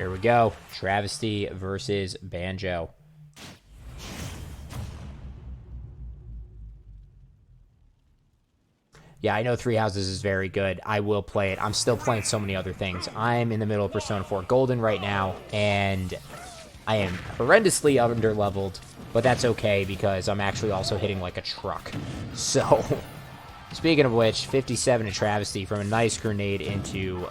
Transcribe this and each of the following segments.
Here we go. Travisty versus Banjo. Yeah, I know Three Houses is very good. I will play it. I'm still playing so many other things. I'm in the middle of Persona 4 Golden right now, and I am horrendously under-leveled, but that's okay because I'm actually also hitting like a truck. So, speaking of which, 57 to Travisty from a nice grenade into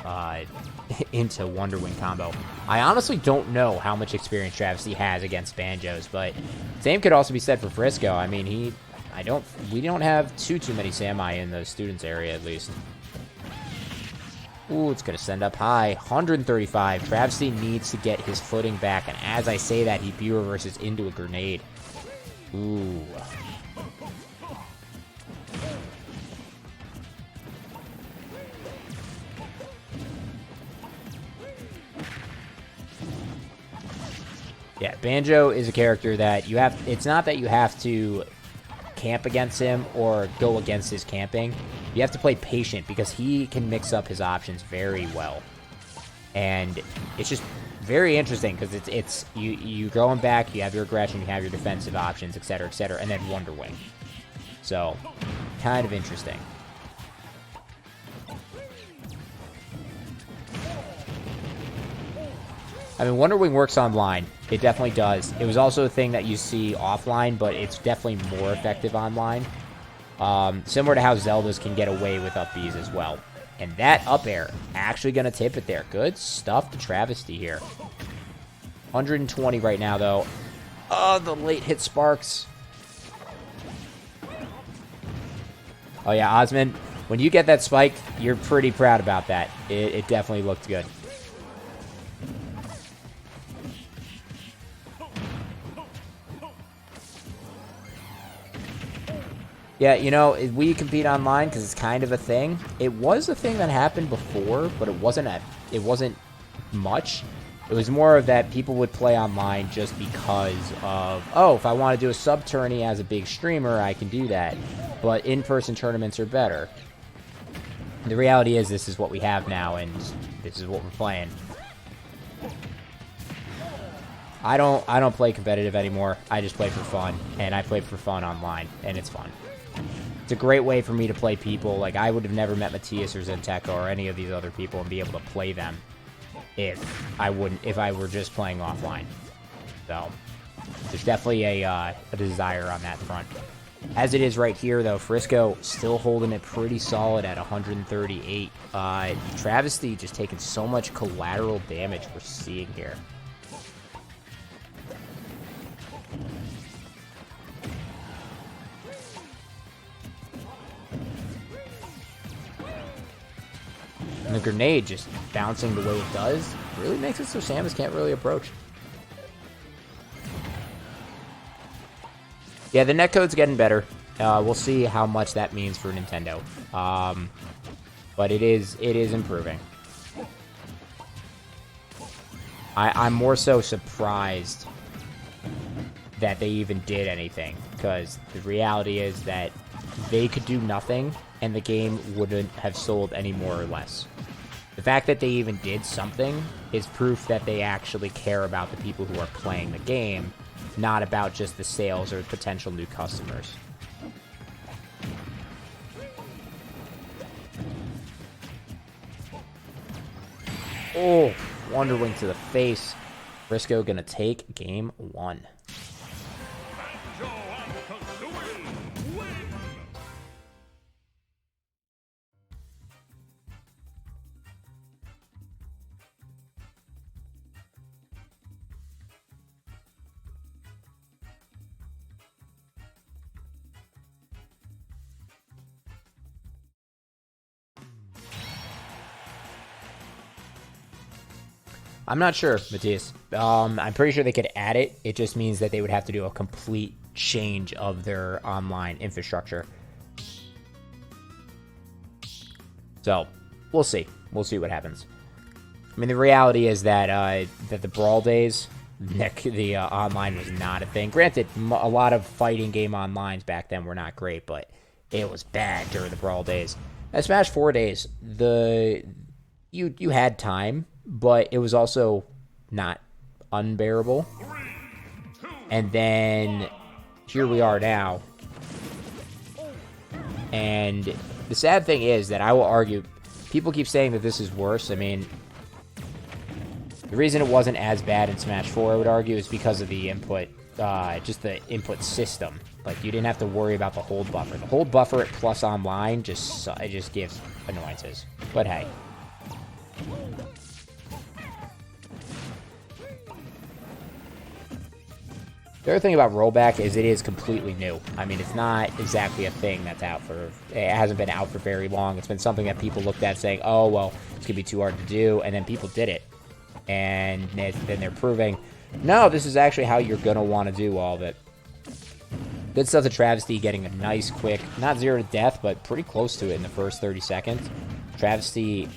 Wonderwing combo. I honestly don't know how much experience Travisty has against Banjos, but same could also be said for Frisco. I mean, we don't have too many Sami in the students area, at least. Ooh, it's going to send up high. 135. Travisty needs to get his footing back, and as I say that, he B-reverses into a grenade. Ooh. Yeah, Banjo is a character that you have... It's not that you have to camp against him or go against his camping. You have to play patient because he can mix up his options very well. And it's just very interesting because it's you going back, you have your aggression, you have your defensive options, etc., and then Wonderwing. So, kind of interesting. I mean, Wonderwing works online. It definitely does. It was also a thing that you see offline, but it's definitely more effective online. Similar to how Zeldas can get away with up Bs as well. And that up air, actually going to tip it there. Good stuff to Travisty here. 120 right now, though. Oh, the late hit sparks. Oh, yeah, Osmond, when you get that spike, you're pretty proud about that. It definitely looked good. Yeah, you know, we compete online because it's kind of a thing. It was a thing that happened before, but it wasn't much. It was more of that people would play online just because of, oh, if I want to do a sub-tourney as a big streamer, I can do that. But in-person tournaments are better. The reality is this is what we have now, and this is what we're playing. I don't play competitive anymore. I just play for fun, and I play for fun online, and it's fun. It's a great way for me to play people. Like, I would have never met Matthias or Zenteco or any of these other people and be able to play them if I were just playing offline. So, there's definitely a desire on that front. As it is right here, though, Frisco still holding it pretty solid at 138. Travisty just taking so much collateral damage we're seeing here. And the grenade just bouncing the way it does really makes it so Samus can't really approach. Yeah, the netcode's getting better. We'll see how much that means for Nintendo. But it is improving. I'm more so surprised that they even did anything, because the reality is that they could do nothing and the game wouldn't have sold any more or less. The fact that they even did something is proof that they actually care about the people who are playing the game, not about just the sales or potential new customers. Oh, Wonderwing to the face. Frisco gonna take game 1. I'm not sure, Matthias. I'm pretty sure they could add it. It just means that they would have to do a complete change of their online infrastructure. So, we'll see. We'll see what happens. I mean, the reality is that the Brawl days, the online was not a thing. Granted, a lot of fighting game onlines back then were not great, but it was bad during the Brawl days. At Smash 4 days, you had time, but it was also not unbearable. And then here we are now. And the sad thing is that I will argue, people keep saying that this is worse. I mean, the reason it wasn't as bad in Smash 4, I would argue, is because of the input, just the input system. Like, you didn't have to worry about the hold buffer. The hold buffer at Plus Online it just gives annoyances. But hey. The other thing about rollback is it is completely new. I mean, it's not exactly a thing that's out for... It hasn't been out for very long. It's been something that people looked at saying, oh, well, it's going to be too hard to do. And then people did it. And then they're proving, no, this is actually how you're going to want to do all of it. Good stuff to Travisty getting a nice, quick, not 0 to death, but pretty close to it in the first 30 seconds. Travisty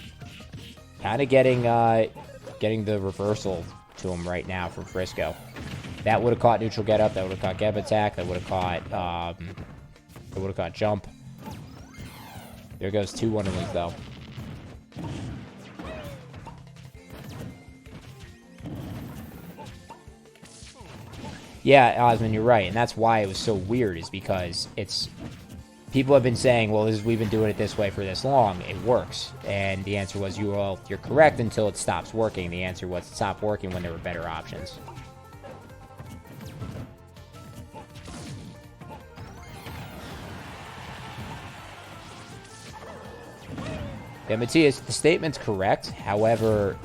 kind of getting the reversal to him right now from Frisco. That would have caught neutral get up. That would have caught get attack. That would have caught jump. There goes 2 Wonder Wings though. Yeah, Osman, you're right, and that's why it was so weird. Is because people have been saying, well, we've been doing it this way for this long. It works, and the answer was, you're correct until it stops working. The answer was it stopped working when there were better options. Yeah, Matthias, the statement's correct. However,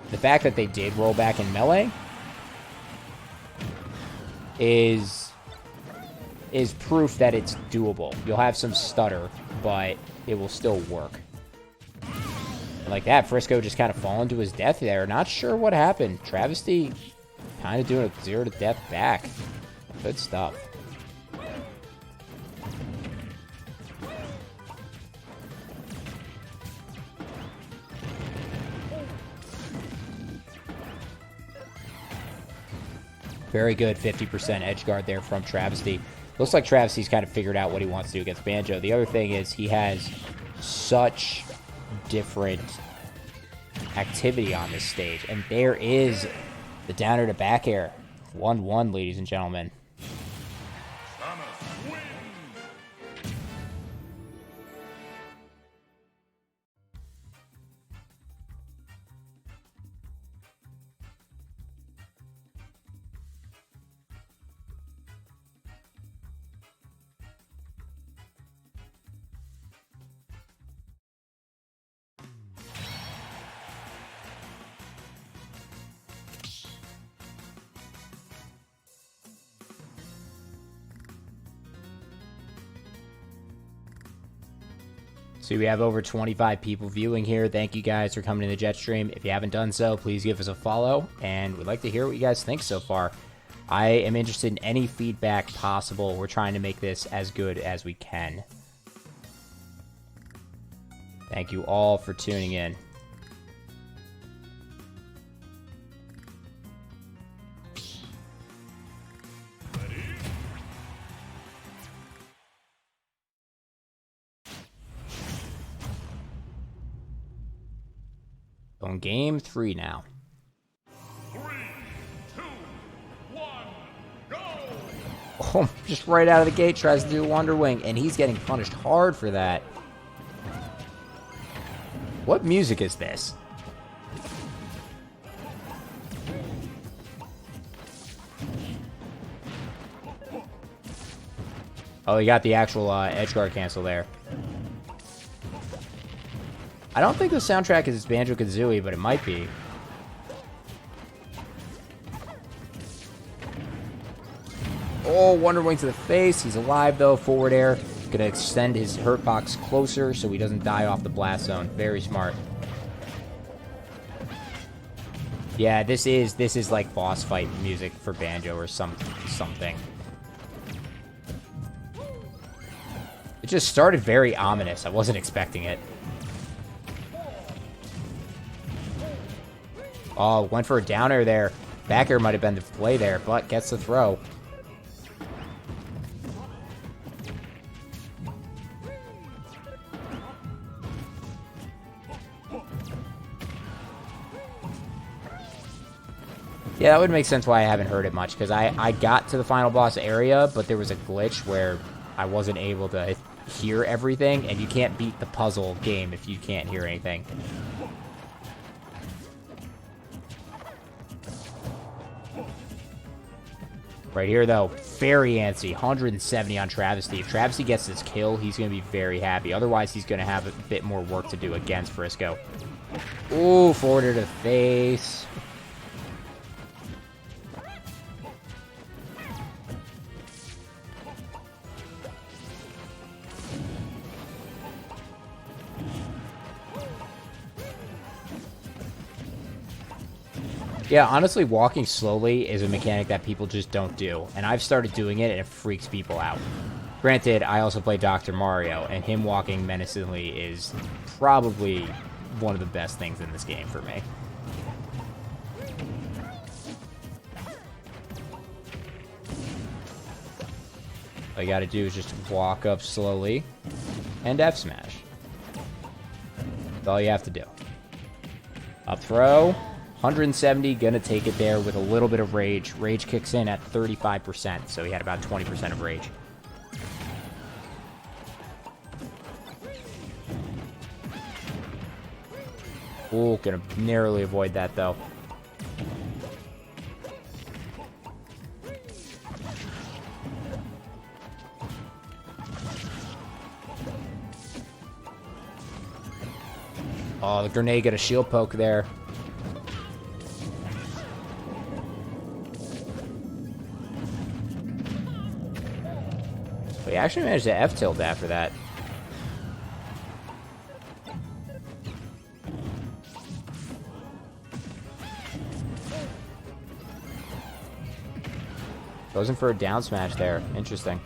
the fact that they did roll back in Melee is proof that it's doable. You'll have some stutter, but it will still work. And like that, Frisco just kind of falling to his death there. Not sure what happened. Travisty kind of doing a 0 to death back. Good stuff. Very good 50% edge guard there from Travisty. Looks like Travisty's kind of figured out what he wants to do against Banjo. The other thing is he has such different activity on this stage. And there is the downer to back air. 1-1, ladies and gentlemen. So we have over 25 people viewing here. Thank you guys for coming to the Jetstream. If you haven't done so, please give us a follow, and we'd like to hear what you guys think so far. I am interested in any feedback possible. We're trying to make this as good as we can. Thank you all for tuning in. On game 3 now. 3, 2, 1, go! Oh, just right out of the gate tries to do a Wonder Wing, and he's getting punished hard for that. What music is this? Oh, he got the actual edge guard cancel there. I don't think the soundtrack is Banjo-Kazooie, but it might be. Oh, Wonder Wing to the face. He's alive, though. Forward air. Gonna extend his hurt box closer so he doesn't die off the blast zone. Very smart. Yeah, this is like boss fight music for Banjo or something. It just started very ominous. I wasn't expecting it. Oh, went for a down air there. Back air might have been the play there, but gets the throw. Yeah, that would make sense why I haven't heard it much, because I got to the final boss area, but there was a glitch where I wasn't able to hear everything, and you can't beat the puzzle game if you can't hear anything. Right here, though, very antsy. 170 on Travisty. If Travisty gets this kill, he's going to be very happy. Otherwise, he's going to have a bit more work to do against Frisco. Ooh, forward to the face. Yeah, honestly, walking slowly is a mechanic that people just don't do. And I've started doing it, and it freaks people out. Granted, I also play Dr. Mario, and him walking menacingly is probably one of the best things in this game for me. All you gotta do is just walk up slowly and F smash. That's all you have to do. Up throw. 170, gonna take it there with a little bit of rage. Rage kicks in at 35%, so he had about 20% of rage. Ooh, gonna narrowly avoid that, though. Oh, the grenade got a shield poke there. He actually managed to F-tilt after that. Goes in for a down smash there. Interesting.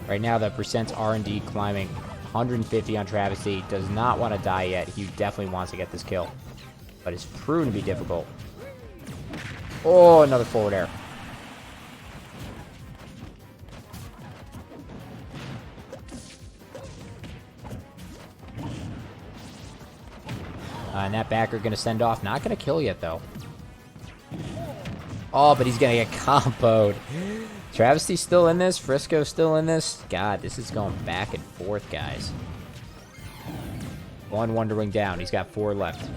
Right now, the percent R&D climbing. 150 on Travisty. Does not want to die yet. He definitely wants to get this kill. But it's proven to be difficult. Oh, another forward air. And that backer going to send off. Not going to kill yet, though. Oh, but he's going to get comboed. Travisty's still in this. Frisco's still in this. God, this is going back and forth, guys. One Wonder Wing down. He's got 4 left.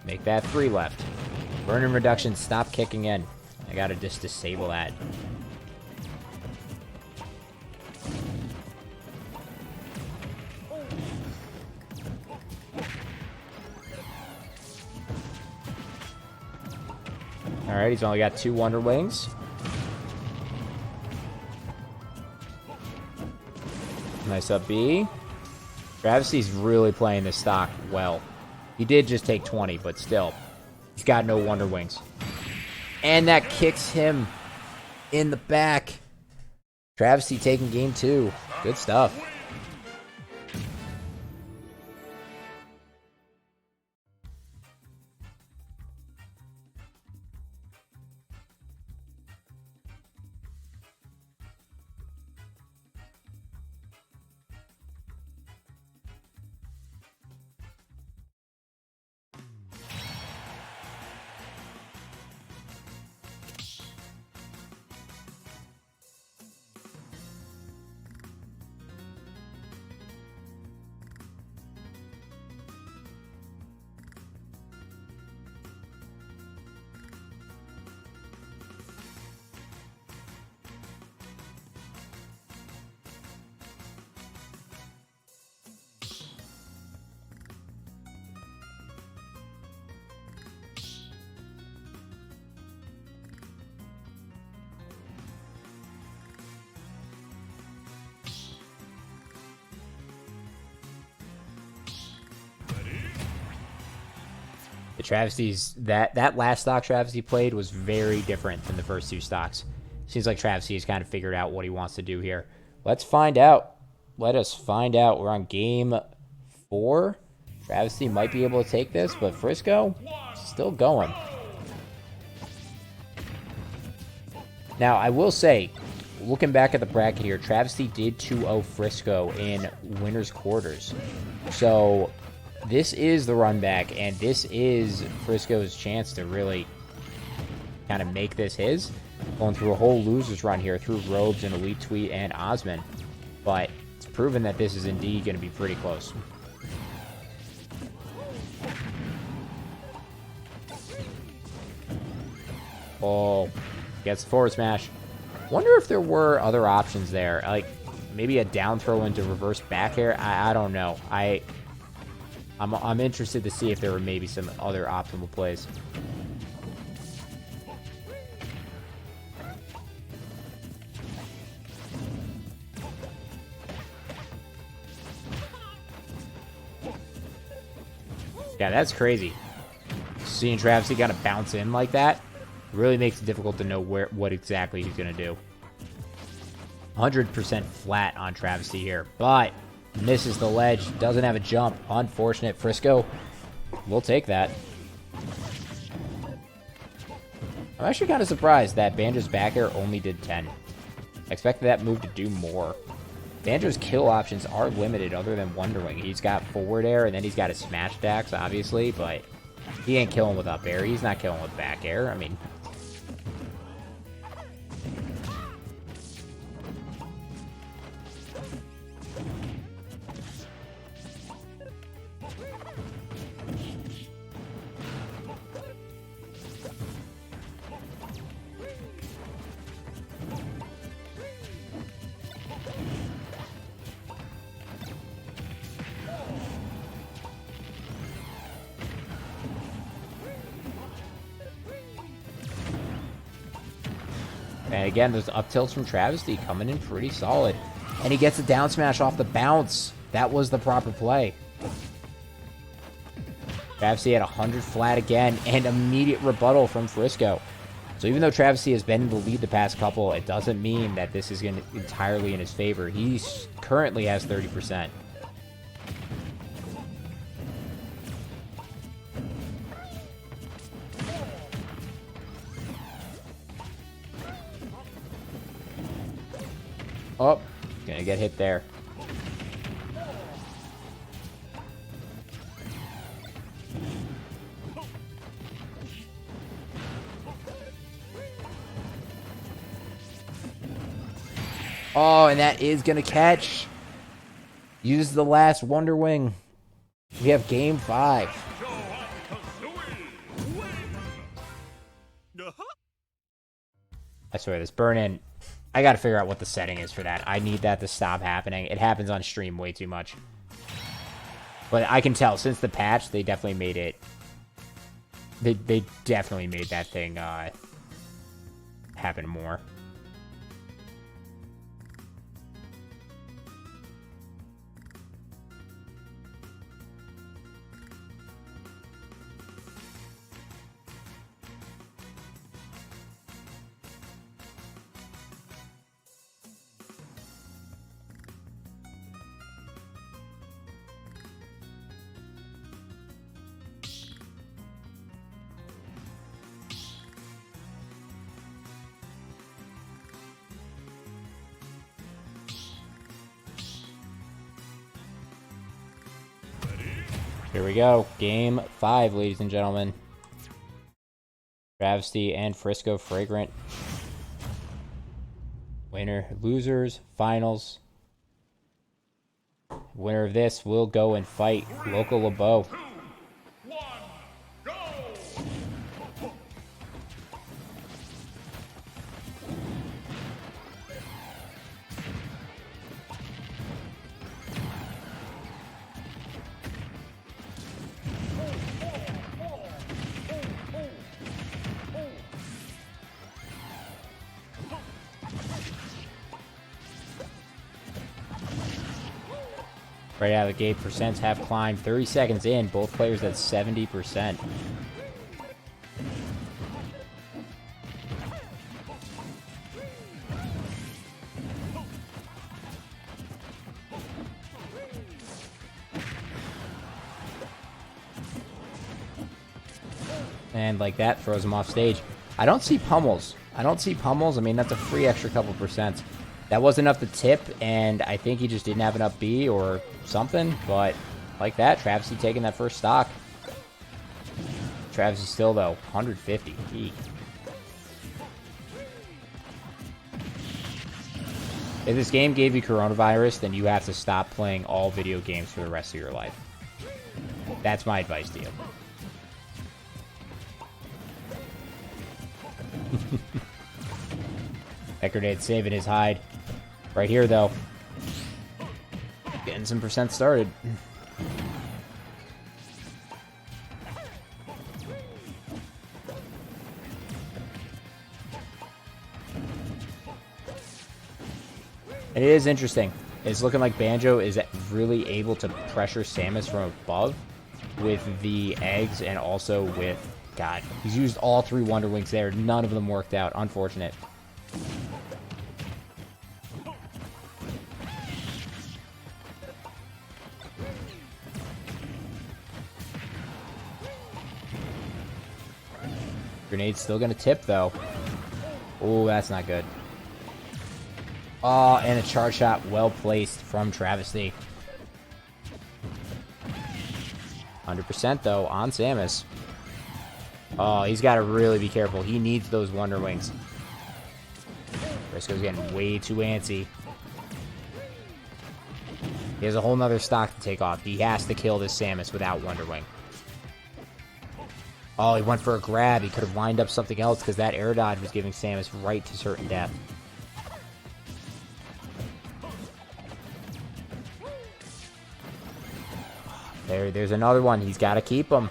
Make that 3 left. Burning reduction. Stop kicking in. I gotta just disable that. Alright, he's only got 2 Wonder Wings. Nice up B. Travisty's really playing this stock well. He did just take 20, but still. He's got no Wonder Wings. And that kicks him in the back. Travisty taking game 2. Good stuff. The Travisty's that last stock Travisty played was very different than the first 2 stocks. Seems like Travisty has kind of figured out what he wants to do here. Let's find out. Let us find out. We're on game 4. Travisty might be able to take this, but Frisco still going. Now, I will say, looking back at the bracket here, Travisty did 2-0 Frisco in winner's quarters. So, this is the run back, and this is Frisco's chance to really kind of make this his. Going through a whole losers run here through Robes and Elite Tweet and Osmond. But it's proven that this is indeed going to be pretty close. Oh, gets the forward smash. Wonder if there were other options there, like maybe a down throw into reverse back air. I don't know. I'm interested to see if there were maybe some other optimal plays. Yeah, that's crazy. Seeing Travisty kind of bounce in like that really makes it difficult to know what exactly he's going to do. 100% flat on Travisty here, but misses the ledge. Doesn't have a jump. Unfortunate. Frisco will take that. I'm actually kind of surprised that Banjo's back air only did 10. I expected that move to do more. Banjo's kill options are limited other than Wonderwing. He's got forward air, and then he's got his smash attacks, obviously, but he ain't killing with up air. He's not killing with back air. I mean... And again, those up tilts from Travisty coming in pretty solid. And he gets a down smash off the bounce. That was the proper play. Travisty had 100 flat again, and immediate rebuttal from Frisco. So even though Travisty has been in the lead the past couple, it doesn't mean that this is going to entirely in his favor. He currently has 30%. Oh, gonna get hit there. Oh, and that is gonna catch. Use the last Wonder Wing. We have game 5. I swear, this burn-in... I gotta figure out what the setting is for that. I need that to stop happening. It happens on stream way too much. But I can tell, since the patch, they definitely made it... They definitely made that thing happen more. Here we go. Game 5, ladies and gentlemen. Travisty and Frisco Fragrant. Winner, losers, finals. Winner of this will go and fight Local LeBeau. Right out of the gate, percents have climbed. 30 seconds in, both players at 70%. And like that, throws him off stage. I don't see pummels. I mean, that's a free extra couple percent. That wasn't enough to tip, and I think he just didn't have enough B or something. But like that, Travisty taking that first stock. Travisty still, though, 150. Eek. If this game gave you coronavirus, then you have to stop playing all video games for the rest of your life. That's my advice to you. That grenade saving his hide. Right here, though. Getting some percent started. And it is interesting. It's looking like Banjo is really able to pressure Samus from above with the eggs and also with... God, he's used all 3 Wonder Wings there. None of them worked out. Unfortunate. Grenade's still going to tip, though. Oh, that's not good. Oh, and a charge shot well placed from Travisty. 100% though on Samus. Oh, he's got to really be careful. He needs those Wonder Wings. Frisco's getting way too antsy. He has a whole nother stock to take off. He has to kill this Samus without Wonder Wing. Oh, he went for a grab. He could have lined up something else because that air dodge was giving Samus right to certain death. There's another one. He's got to keep him.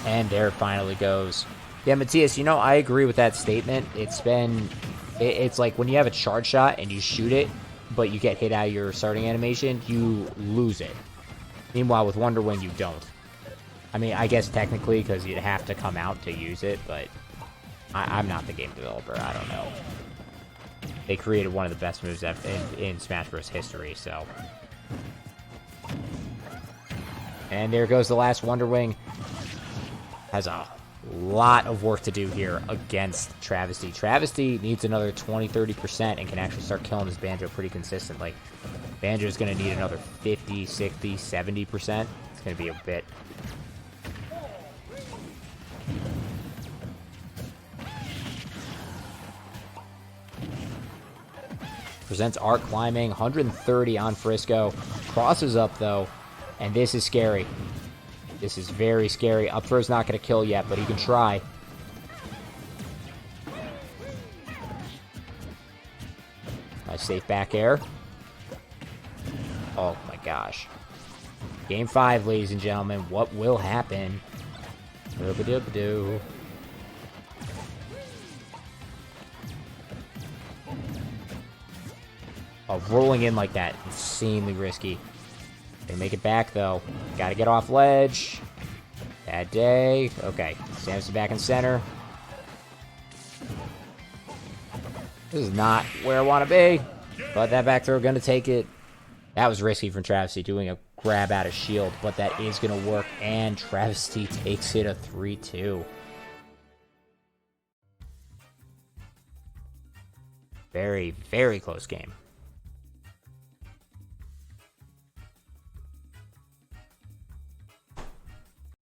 And there it finally goes. Yeah, Matthias, you know, I agree with that statement. It's like when you have a charge shot and you shoot it, but you get hit out of your starting animation, you lose it. Meanwhile, with Wonder Wing, you don't. I mean, I guess technically because you'd have to come out to use it, but I'm not the game developer. I don't know. They created one of the best moves in Smash Bros. History, so. And there goes the last Wonder Wing. Has a lot of work to do here against Travisty. Travisty needs another 20-30% and can actually start killing this Banjo pretty consistently. Banjo's going to need another 50, 60, 70%. It's going to be a bit. Presents arc climbing, 130 on Frisco. Crosses up, though, and this is scary. This is very scary. Up throw's not going to kill yet, but he can try. Nice safe back air. Oh my gosh. Game 5, ladies and gentlemen. What will happen? Doo-ba-doo-ba-doo. Oh, rolling in like that. Insanely risky. They make it back, though. Gotta get off ledge. Bad day. Okay. Samus is back in center. This is not where I want to be. But that back throw gonna take it. That was risky from Travisty, doing a grab out of shield. But that is gonna work. And Travisty takes it a 3-2. Very, very close game.